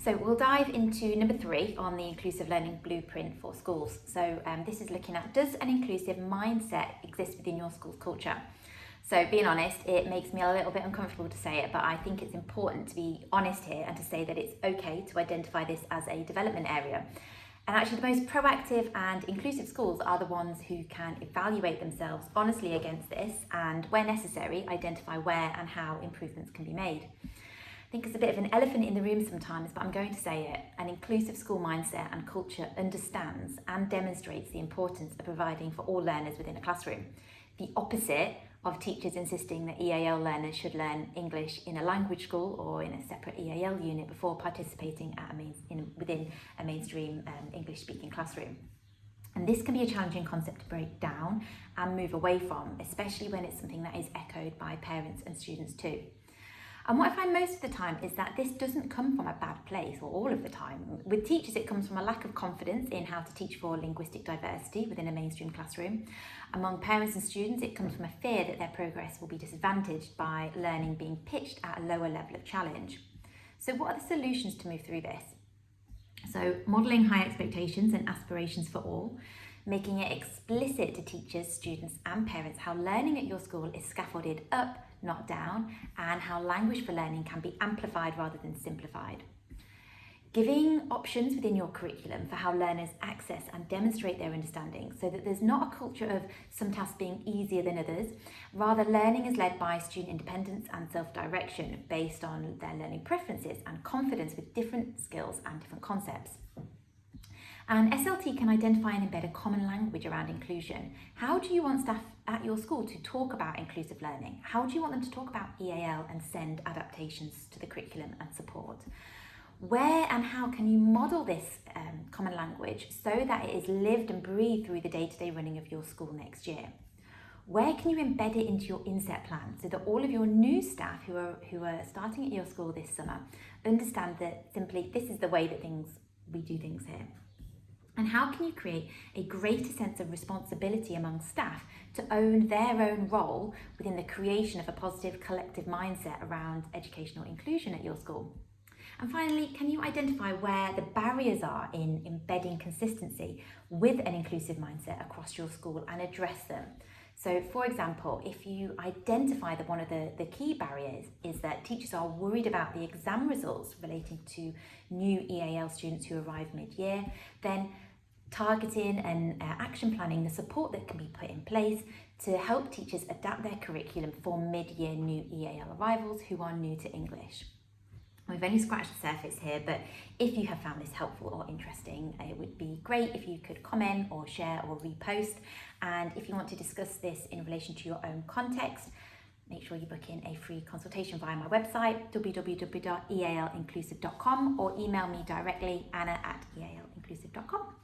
So we'll dive into number 3 on the inclusive learning blueprint for schools. So this is looking at, does an inclusive mindset exist within your school's culture? So being honest, it makes me a little bit uncomfortable to say it, but I think it's important to be honest here and to say that it's okay to identify this as a development area. And actually the most proactive and inclusive schools are the ones who can evaluate themselves honestly against this and, where necessary, identify where and how improvements can be made. I think it's a bit of an elephant in the room sometimes, but I'm going to say it. An inclusive school mindset and culture understands and demonstrates the importance of providing for all learners within a classroom. The opposite of teachers insisting that EAL learners should learn English in a language school or in a separate EAL unit before participating at within a mainstream English-speaking classroom. And this can be a challenging concept to break down and move away from, especially when it's something that is echoed by parents and students too. And what I find most of the time is that this doesn't come from a bad place, or all of the time. With teachers, it comes from a lack of confidence in how to teach for linguistic diversity within a mainstream classroom. Among parents and students, it comes from a fear that their progress will be disadvantaged by learning being pitched at a lower level of challenge. So what are the solutions to move through this? So modelling high expectations and aspirations for all, making it explicit to teachers, students and parents how learning at your school is scaffolded up, not down, and how language for learning can be amplified rather than simplified. Giving options within your curriculum for how learners access and demonstrate their understanding so that there's not a culture of some tasks being easier than others. Rather, learning is led by student independence and self-direction based on their learning preferences and confidence with different skills and different concepts. And SLT can identify and embed a common language around inclusion. How do you want staff at your school to talk about inclusive learning? How do you want them to talk about EAL and send adaptations to the curriculum and support? Where and how can you model this common language so that it is lived and breathed through the day-to-day running of your school next year? Where can you embed it into your inset plan so that all of your new staff who are starting at your school this summer understand that simply this is the way that we do things here? And how can you create a greater sense of responsibility among staff to own their own role within the creation of a positive collective mindset around educational inclusion at your school? And finally, can you identify where the barriers are in embedding consistency with an inclusive mindset across your school and address them? So, for example, if you identify that one of the key barriers is that teachers are worried about the exam results relating to new EAL students who arrive mid-year, then targeting and action planning the support that can be put in place to help teachers adapt their curriculum for mid-year new EAL arrivals who are new to English. We've only scratched the surface here, but if you have found this helpful or interesting, it would be great if you could comment or share or repost. And if you want to discuss this in relation to your own context, make sure you book in a free consultation via my website, www.ealinclusive.com, or email me directly, anna@ealinclusive.com.